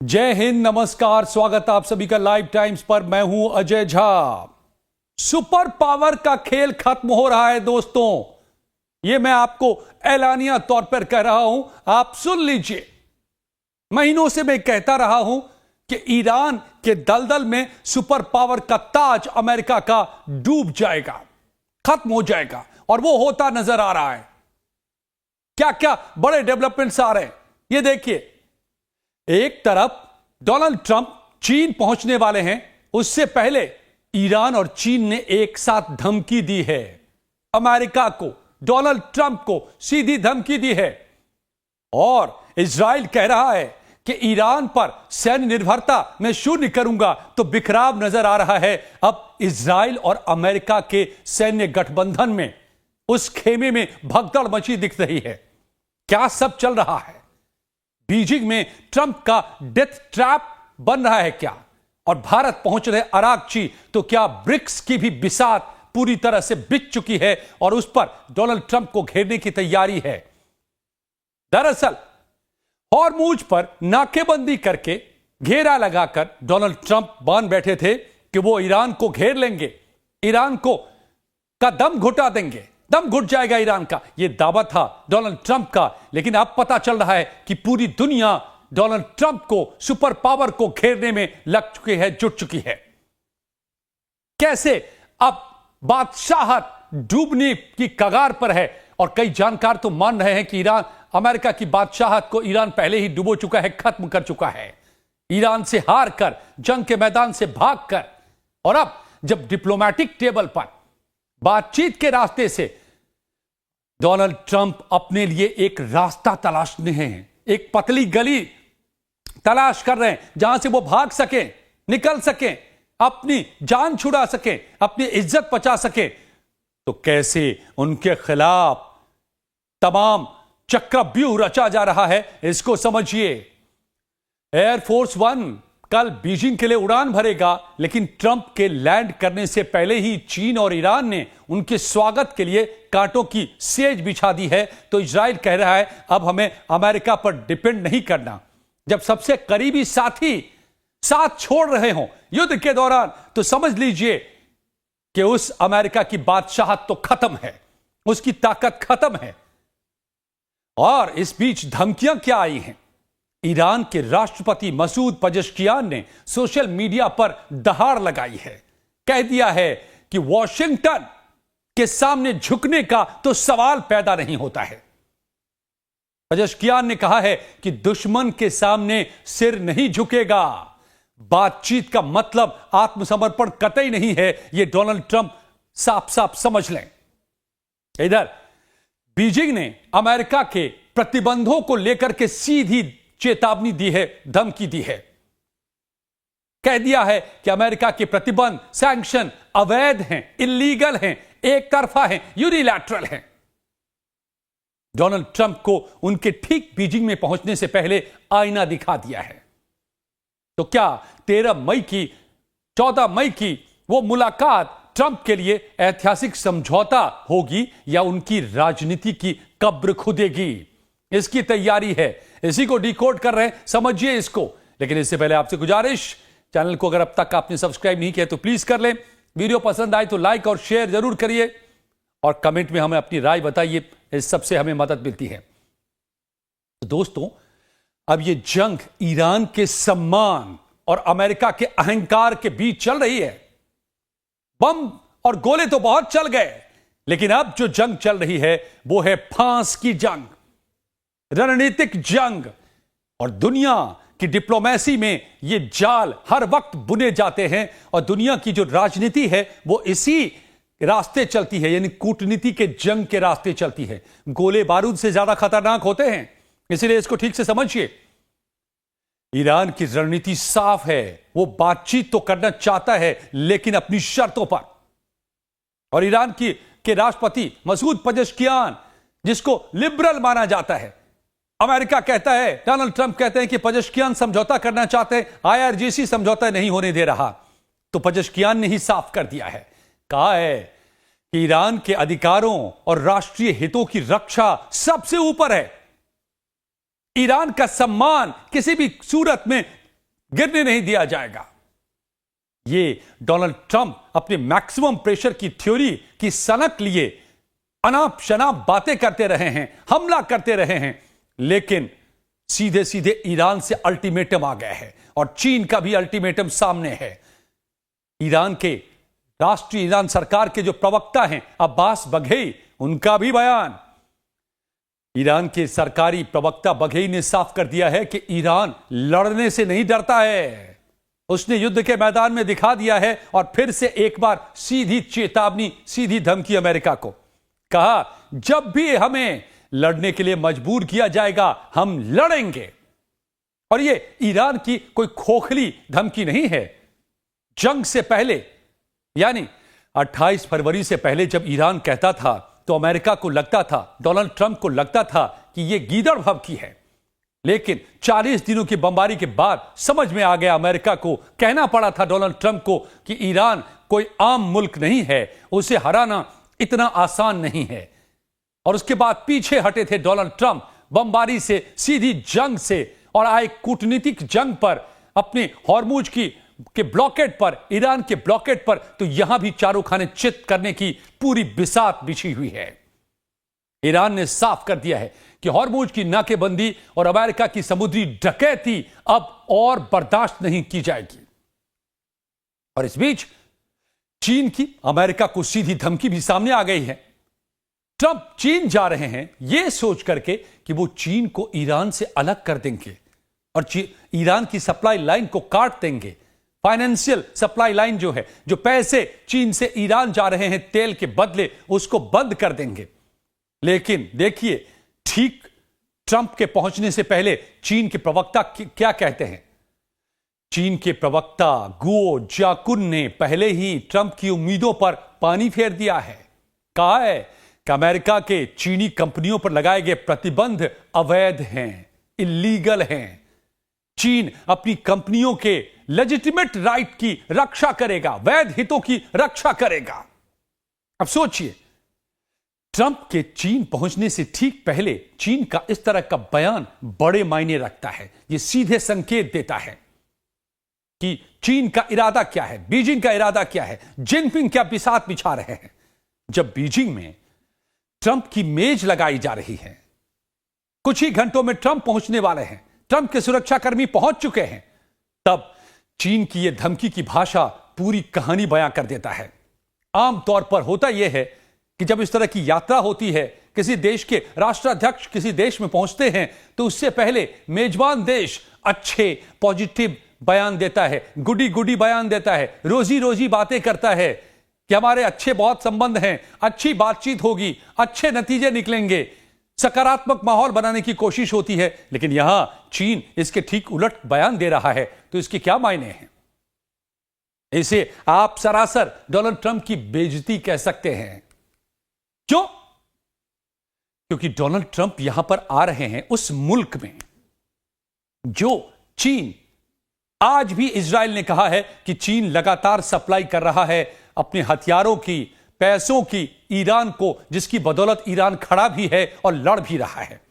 जय हिंद, नमस्कार, स्वागत आप सभी का लाइव टाइम्स पर। मैं हूं अजय झा। सुपर पावर का खेल खत्म हो रहा है दोस्तों, यह मैं आपको ऐलानिया तौर पर कह रहा हूं, आप सुन लीजिए। महीनों से मैं कहता रहा हूं कि ईरान के दलदल में सुपर पावर का ताज अमेरिका का डूब जाएगा, खत्म हो जाएगा, और वो होता नजर आ रहा है। क्या क्या बड़े डेवलपमेंट्स आ रहे हैं, ये देखिए। एक तरफ डोनाल्ड ट्रंप चीन पहुंचने वाले हैं, उससे पहले ईरान और चीन ने एक साथ धमकी दी है अमेरिका को, डोनाल्ड ट्रंप को सीधी धमकी दी है। और इजराइल कह रहा है कि ईरान पर सैन्य निर्भरता मैं शून्य करूंगा, तो बिखराव नजर आ रहा है अब इजराइल और अमेरिका के सैन्य गठबंधन में। उस खेमे में भगदड़ मची दिख रही है। क्या सब चल रहा है? बीजिंग में ट्रंप का डेथ ट्रैप बन रहा है क्या? और भारत पहुंच रहे अरागची, तो क्या ब्रिक्स की भी बिसात पूरी तरह से बिछ चुकी है और उस पर डोनाल्ड ट्रंप को घेरने की तैयारी है? दरअसल हॉर्मुज पर नाकेबंदी करके घेरा लगाकर डोनाल्ड ट्रंप मान बैठे थे कि वो ईरान को घेर लेंगे, ईरान को का दम घुटा देंगे, दम घुट जाएगा ईरान का। यह दावा था डोनाल्ड ट्रंप का। लेकिन अब पता चल रहा है कि पूरी दुनिया डोनाल्ड ट्रंप को, सुपर पावर को घेरने में लग चुकी है, जुट चुकी है। कैसे अब बादशाहत डूबने की कगार पर है, और कई जानकार तो मान रहे हैं कि ईरान, अमेरिका की बादशाहत को ईरान पहले ही डुबो चुका है, खत्म कर चुका है, ईरान से हार कर, जंग के मैदान से भागकर। और अब जब डिप्लोमैटिक टेबल पर बातचीत के रास्ते से डोनाल्ड ट्रंप अपने लिए एक रास्ता तलाश रहे हैं, एक पतली गली तलाश कर रहे हैं जहां से वो भाग सके, निकल सके, अपनी जान छुड़ा सके, अपनी इज्जत बचा सके, तो कैसे उनके खिलाफ तमाम चक्रव्यूह रचा जा रहा है, इसको समझिए। एयरफोर्स वन कल बीजिंग के लिए उड़ान भरेगा, लेकिन ट्रंप के लैंड करने से पहले ही चीन और ईरान ने उनके स्वागत के लिए कांटों की सेज बिछा दी है। तो इजराइल कह रहा है अब हमें अमेरिका पर डिपेंड नहीं करना। जब सबसे करीबी साथी साथ छोड़ रहे हों युद्ध के दौरान, तो समझ लीजिए कि उस अमेरिका की बादशाहत तो खत्म है, उसकी ताकत खत्म है। और इस बीच धमकियां क्या आई हैं? ईरान के राष्ट्रपति मसूद पजेश्कियान ने सोशल मीडिया पर दहाड़ लगाई है, कह दिया है कि वॉशिंगटन के सामने झुकने का तो सवाल पैदा नहीं होता है। पजेश्कियान ने कहा है कि दुश्मन के सामने सिर नहीं झुकेगा। बातचीत का मतलब आत्मसमर्पण कतई नहीं है, यह डोनाल्ड ट्रंप साफ साफ समझ लें। इधर बीजिंग ने अमेरिका के प्रतिबंधों को लेकर के सीधी चेतावनी दी है, धमकी दी है। कह दिया है कि अमेरिका के प्रतिबंध, सैंक्शन अवैध हैं, इल्लीगल हैं, एक तरफा हैं, यूनिलैटरल हैं। डोनाल्ड ट्रंप को उनके ठीक बीजिंग में पहुंचने से पहले आईना दिखा दिया है। तो क्या 14 मई की वो मुलाकात ट्रंप के लिए ऐतिहासिक समझौता होगी या उनकी राजनीति की कब्र खुदेगी? इसकी तैयारी है, इसी को डिकोड कर रहे हैं, समझिए इसको। लेकिन इससे पहले आपसे गुजारिश, चैनल को अगर अब तक आपने सब्सक्राइब नहीं किया तो प्लीज कर लें। वीडियो पसंद आए तो लाइक और शेयर जरूर करिए, और कमेंट में हमें अपनी राय बताइए, इस सबसे हमें मदद मिलती है। तो दोस्तों, अब ये जंग ईरान के सम्मान और अमेरिका के अहंकार के बीच चल रही है। बम और गोले तो बहुत चल गए, लेकिन अब जो जंग चल रही है वो है फांस की जंग, रणनीतिक जंग। और दुनिया की डिप्लोमेसी में ये जाल हर वक्त बुने जाते हैं, और दुनिया की जो राजनीति है वो इसी रास्ते चलती है, यानी कूटनीति के जंग के रास्ते चलती है। गोले बारूद से ज्यादा खतरनाक होते हैं, इसलिए इसको ठीक से समझिए। ईरान की रणनीति साफ है, वो बातचीत तो करना चाहता है लेकिन अपनी शर्तों पर। और ईरान के राष्ट्रपति मसूद पजेश्कियान, जिसको लिबरल माना जाता है, अमेरिका कहता है, डोनाल्ड ट्रंप कहते हैं कि पजेश्कियान समझौता करना चाहते हैं, आईआरजीसी समझौता नहीं होने दे रहा। तो पजेश्कियान ने ही साफ कर दिया है, कहा है कि ईरान के अधिकारों और राष्ट्रीय हितों की रक्षा सबसे ऊपर है। ईरान का सम्मान किसी भी सूरत में गिरने नहीं दिया जाएगा। ये डोनाल्ड ट्रंप अपने मैक्सिमम प्रेशर की थ्योरी की सनक लिए अनाप शनाप बातें करते रहे हैं, हमला करते रहे हैं, लेकिन सीधे सीधे ईरान से अल्टीमेटम आ गया है और चीन का भी अल्टीमेटम सामने है। ईरान के राष्ट्रीय ईरान सरकार के जो प्रवक्ता हैं अब्बास बघेई, उनका भी बयान, ईरान के सरकारी प्रवक्ता बघेई ने साफ कर दिया है कि ईरान लड़ने से नहीं डरता है। उसने युद्ध के मैदान में दिखा दिया है और फिर से एक बार सीधी चेतावनी, सीधी धमकी अमेरिका को। कहा जब भी हमें लड़ने के लिए मजबूर किया जाएगा हम लड़ेंगे। और यह ईरान की कोई खोखली धमकी नहीं है। जंग से पहले यानी 28 फरवरी से पहले जब ईरान कहता था तो अमेरिका को लगता था, डोनाल्ड ट्रंप को लगता था कि यह गीदड़ भभकी है। लेकिन 40 दिनों की बमबारी के बाद समझ में आ गया अमेरिका को, कहना पड़ा था डोनाल्ड ट्रंप को कि ईरान कोई आम मुल्क नहीं है, उसे हराना इतना आसान नहीं है। और उसके बाद पीछे हटे थे डोनाल्ड ट्रंप बमबारी से, सीधी जंग से, और आए कूटनीतिक जंग पर, अपने हॉर्मुज के ब्लॉकेट पर, ईरान के ब्लॉकेट पर। तो यहां भी चारों खाने चित करने की पूरी बिसात बिछी हुई है। ईरान ने साफ कर दिया है कि हॉर्मुज की नाकेबंदी और अमेरिका की समुद्री डकैती अब और बर्दाश्त नहीं की जाएगी। और इस बीच चीन की अमेरिका को सीधी धमकी भी सामने आ गई है। ट्रंप चीन जा रहे हैं यह सोच करके कि वो चीन को ईरान से अलग कर देंगे और ईरान की सप्लाई लाइन को काट देंगे। फाइनेंशियल सप्लाई लाइन जो है, जो पैसे चीन से ईरान जा रहे हैं तेल के बदले, उसको बंद कर देंगे। लेकिन देखिए, ठीक ट्रंप के पहुंचने से पहले चीन के प्रवक्ता क्या कहते हैं। चीन के प्रवक्ता गुओ जाकुन ने पहले ही ट्रंप की उम्मीदों पर पानी फेर दिया है। कहा है कि अमेरिका के चीनी कंपनियों पर लगाए गए प्रतिबंध अवैध हैं, इलीगल हैं। चीन अपनी कंपनियों के लेजिटिमेट राइट की रक्षा करेगा, वैध हितों की रक्षा करेगा। अब सोचिए, ट्रंप के चीन पहुंचने से ठीक पहले चीन का इस तरह का बयान बड़े मायने रखता है। यह सीधे संकेत देता है कि चीन का इरादा क्या है, बीजिंग का इरादा क्या है, जिनपिंग क्या बिसात बिछा रहे हैं। जब बीजिंग में ट्रंप की मेज लगाई जा रही है, कुछ ही घंटों में ट्रंप पहुंचने वाले हैं, ट्रंप के सुरक्षाकर्मी पहुंच चुके हैं, तब चीन की यह धमकी की भाषा पूरी कहानी बयां कर देता है। आमतौर पर होता यह है कि जब इस तरह की यात्रा होती है, किसी देश के राष्ट्राध्यक्ष किसी देश में पहुंचते हैं, तो उससे पहले मेजबान देश अच्छे पॉजिटिव बयान देता है, गुडी गुडी बयान देता है, रोजी रोजी बातें करता है कि हमारे अच्छे बहुत संबंध हैं, अच्छी बातचीत होगी, अच्छे नतीजे निकलेंगे, सकारात्मक माहौल बनाने की कोशिश होती है। लेकिन यहां चीन इसके ठीक उलट बयान दे रहा है, तो इसके क्या मायने हैं? इसे आप सरासर डोनाल्ड ट्रंप की बेइज्जती कह सकते हैं। क्यों? क्योंकि डोनाल्ड ट्रंप यहां पर आ रहे हैं उस मुल्क में जो चीन, आज भी इजराइल ने कहा है कि चीन लगातार सप्लाई कर रहा है अपने हथियारों की, पैसों की ईरान को, जिसकी बदौलत ईरान खड़ा भी है और लड़ भी रहा है।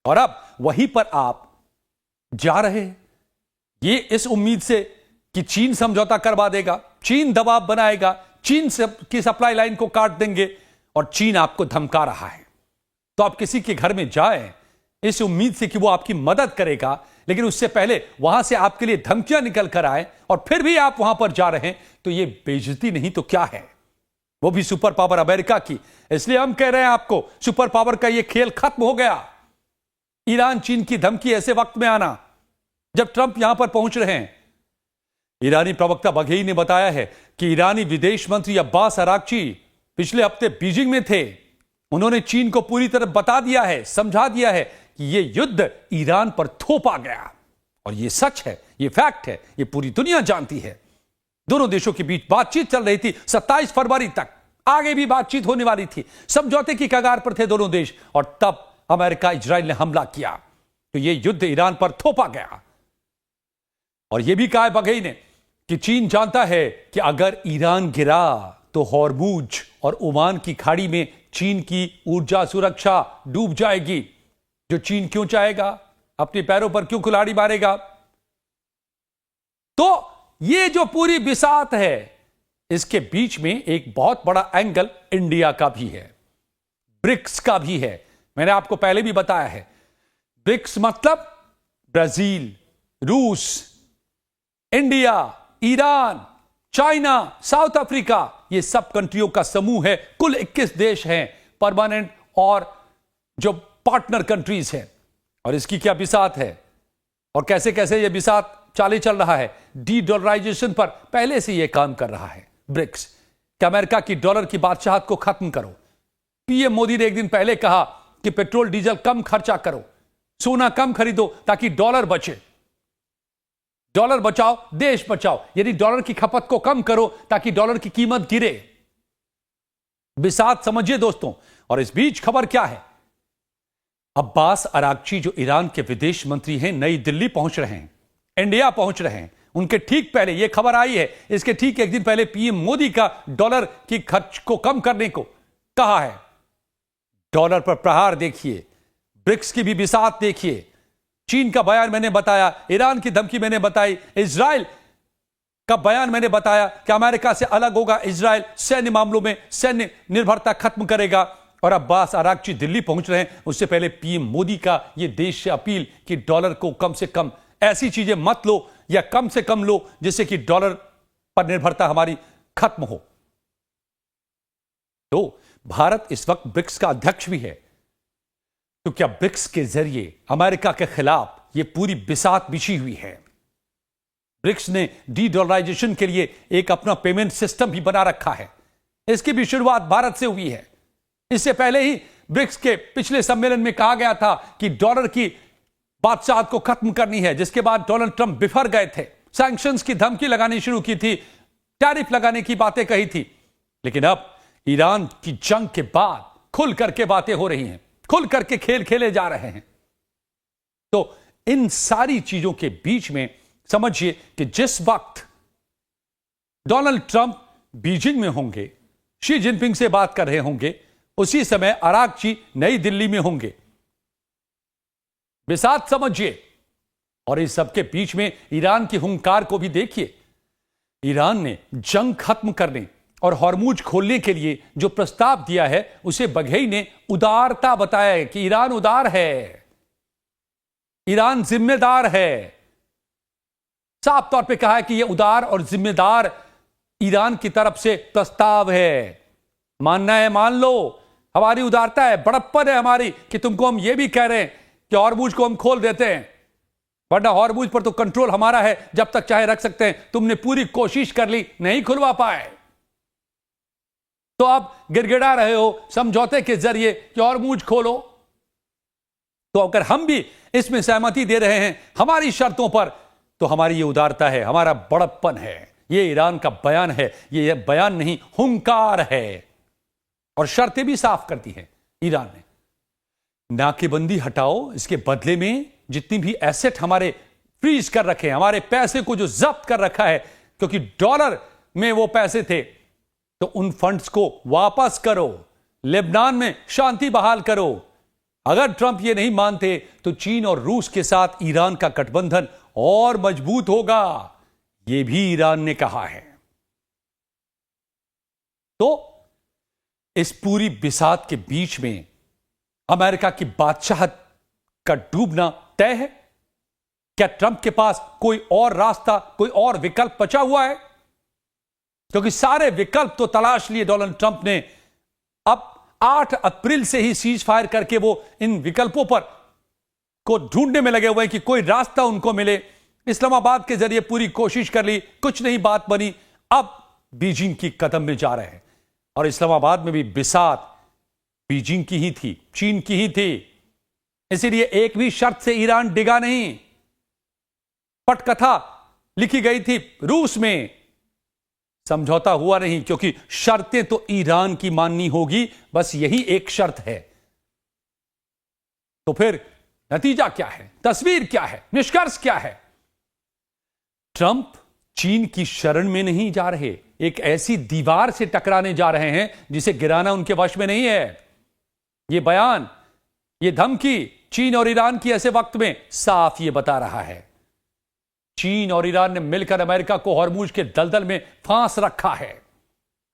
और अब वहीं पर आप जा रहे हैं ये इस उम्मीद से कि चीन समझौता करवा देगा, चीन दबाव बनाएगा, चीन की सप्लाई लाइन को काट देंगे, और चीन आपको धमका रहा है। तो आप किसी के घर में जाएं इस उम्मीद से कि वो आपकी मदद करेगा, लेकिन उससे पहले वहां से आपके लिए धमकियां निकल कर आए और फिर भी आप वहां पर जा रहे हैं, तो ये बेइज्जती नहीं तो क्या है? वो भी सुपर पावर अमेरिका की। इसलिए हम कह रहे हैं आपको, सुपर पावर का ये खेल खत्म हो गया। ईरान चीन की धमकी ऐसे वक्त में आना जब ट्रंप यहां पर पहुंच रहे हैं। ईरानी प्रवक्ता बघेई ने बताया है कि ईरानी विदेश मंत्री अब्बास अरागची पिछले हफ्ते बीजिंग में थे। उन्होंने चीन को पूरी तरह बता दिया है, समझा दिया है कि यह युद्ध ईरान पर थोपा गया। और यह सच है, यह फैक्ट है, यह पूरी दुनिया जानती है। दोनों देशों के बीच बातचीत चल रही थी 27 फरवरी तक, आगे भी बातचीत होने वाली थी, समझौते की कगार पर थे दोनों देश, और तब अमेरिका इजराइल ने हमला किया, तो यह युद्ध ईरान पर थोपा गया। और यह भी कहा है बघेई ने कि चीन जानता है कि अगर ईरान गिरा तो हॉर्मुज और ओमान की खाड़ी में चीन की ऊर्जा सुरक्षा डूब जाएगी, जो चीन क्यों चाहेगा, अपने पैरों पर क्यों कुल्हाड़ी मारेगा? तो ये जो पूरी बिसात है, इसके बीच में एक बहुत बड़ा एंगल इंडिया का भी है, ब्रिक्स का भी है। मैंने आपको पहले भी बताया है, ब्रिक्स मतलब ब्राजील, रूस, India, Iran, China, south Africa, ये सब कंट्रियों का समूह है। कुल 21 देश हैं परमानेंट और जो पार्टनर कंट्रीज हैं। और इसकी क्या बिसात है और कैसे कैसे ये बिसात चाले चल रहा है। डी डॉलराइजेशन पर पहले से ये काम कर रहा है ब्रिक्स कि अमेरिका की डॉलर की बादशाहत को खत्म करो। पीएम मोदी ने एक दिन पहले कहा कि पेट्रोल डीजल कम खर्चा करो, सोना कम खरीदो ताकि डॉलर बचे। डॉलर बचाओ, देश बचाओ, यानी डॉलर की खपत को कम करो ताकि डॉलर की कीमत गिरे। बिसात समझिए दोस्तों। और इस बीच खबर क्या है, अब्बास अरागची जो ईरान के विदेश मंत्री हैं, नई दिल्ली पहुंच रहे हैं, इंडिया पहुंच रहे हैं। उनके ठीक पहले यह खबर आई है, इसके ठीक एक दिन पहले पीएम मोदी का डॉलर की खर्च को कम करने को कहा है। डॉलर पर प्रहार देखिए, ब्रिक्स की भी बिसात देखिए, चीन का बयान मैंने बताया, ईरान की धमकी मैंने बताई, इजराइल का बयान मैंने बताया कि अमेरिका से अलग होगा इजराइल, सैन्य मामलों में सैन्य निर्भरता खत्म करेगा। और अब्बास अरागची दिल्ली पहुंच रहे हैं। उससे पहले पीएम मोदी का यह देश से अपील कि डॉलर को कम से कम ऐसी चीजें मत लो या कम से कम लो जिससे कि डॉलर पर निर्भरता हमारी खत्म हो। तो भारत इस वक्त ब्रिक्स का अध्यक्ष भी है, तो क्या ब्रिक्स के जरिए अमेरिका के खिलाफ यह पूरी बिसात बिछी हुई है। ब्रिक्स ने डी डॉलराइजेशन के लिए एक अपना पेमेंट सिस्टम भी बना रखा है। इसकी भी शुरुआत भारत से हुई है। इससे पहले ही ब्रिक्स के पिछले सम्मेलन में कहा गया था कि डॉलर की बादशाहत को खत्म करनी है, जिसके बाद डोनाल्ड ट्रंप बिफर गए थे, सैंक्शंस की धमकी लगानी शुरू की थी, टैरिफ लगाने की बातें कही थी। लेकिन अब ईरान की जंग के बाद खुल करके बातें हो रही हैं, खुल करके खेल खेले जा रहे हैं। तो इन सारी चीजों के बीच में समझिए कि जिस वक्त डोनाल्ड ट्रंप बीजिंग में होंगे, शी जिनपिंग से बात कर रहे होंगे, उसी समय अरागची नई दिल्ली में होंगे। बिसात समझिए। और इस सबके बीच में ईरान की हुंकार को भी देखिए। ईरान ने जंग खत्म करने और हॉर्मुज खोलने के लिए जो प्रस्ताव दिया है, उसे बघेई ने उदारता बताया है कि ईरान उदार है, ईरान जिम्मेदार है। साफ तौर पे कहा है कि यह उदार और जिम्मेदार ईरान की तरफ से प्रस्ताव है। मानना है मान लो, हमारी उदारता है, बड़प्पन है हमारी कि तुमको हम ये भी कह रहे हैं कि हॉर्मुज को हम खोल देते हैं, वरना हॉर्मुज पर तो कंट्रोल हमारा है, जब तक चाहे रख सकते हैं। तुमने पूरी कोशिश कर ली, नहीं खुलवा पाए, तो आप गिड़गिड़ा रहे हो समझौते के जरिए कि हॉर्मुज खोलो। तो अगर हम भी इसमें सहमति दे रहे हैं हमारी शर्तों पर, तो हमारी ये उदारता है, हमारा बड़प्पन है। ये ईरान का बयान है, ये बयान नहीं हुंकार है। और शर्तें भी साफ करती है ईरान ने, नाकेबंदी हटाओ, इसके बदले में जितनी भी एसेट हमारे फ्रीज कर रखे हैं, हमारे पैसे को जो जब्त कर रखा है, क्योंकि डॉलर में वो पैसे थे, तो उन फंड्स को वापस करो, लेबनान में शांति बहाल करो। अगर ट्रंप ये नहीं मानते तो चीन और रूस के साथ ईरान का गठबंधन और मजबूत होगा, ये भी ईरान ने कहा है। तो इस पूरी बिसात के बीच में अमेरिका की बादशाहत का डूबना तय है। क्या ट्रंप के पास कोई और रास्ता, कोई और विकल्प बचा हुआ है? क्योंकि सारे विकल्प तो तलाश लिए डोनाल्ड ट्रंप ने। अब 8 अप्रैल से ही सीज फायर करके वो इन विकल्पों पर को ढूंढने में लगे हुए हैं कि कोई रास्ता उनको मिले। इस्लामाबाद के जरिए पूरी कोशिश कर ली, कुछ नहीं बात बनी। अब बीजिंग की कदम में जा रहे हैं और इस्लामाबाद में भी बिसात बीजिंग की ही थी, चीन की ही थी। इसीलिए एक भी शर्त से ईरान डिगा नहीं। पटकथा लिखी गई थी रूस में, समझौता हुआ नहीं, क्योंकि शर्तें तो ईरान की माननी होगी, बस यही एक शर्त है। तो फिर नतीजा क्या है, तस्वीर क्या है, निष्कर्ष क्या है? ट्रंप चीन की शरण में नहीं जा रहे, एक ऐसी दीवार से टकराने जा रहे हैं जिसे गिराना उनके वश में नहीं है। यह बयान, यह धमकी चीन और ईरान की ऐसे वक्त में साफ यह बता रहा है। चीन और ईरान ने मिलकर अमेरिका को हॉर्मुज के दलदल में फांस रखा है।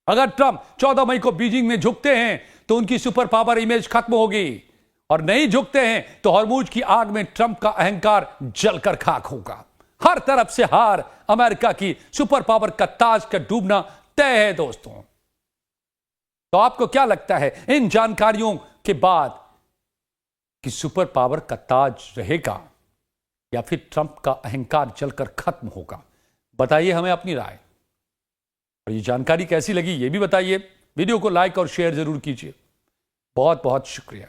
अगर ट्रंप 14 मई को बीजिंग में झुकते हैं तो उनकी सुपर पावर इमेज खत्म होगी, और नहीं झुकते हैं तो हॉर्मुज की आग में ट्रंप का अहंकार जलकर खाक होगा। हर तरफ से हार, अमेरिका की सुपर पावर का ताज का डूबना तय है दोस्तों। तो आपको क्या लगता है इन जानकारियों के बाद कि सुपर पावर का ताज रहेगा या फिर ट्रंप का अहंकार जलकर खत्म होगा? बताइए हमें अपनी राय। और ये जानकारी कैसी लगी ये भी बताइए। वीडियो को लाइक और शेयर जरूर कीजिए। बहुत बहुत शुक्रिया।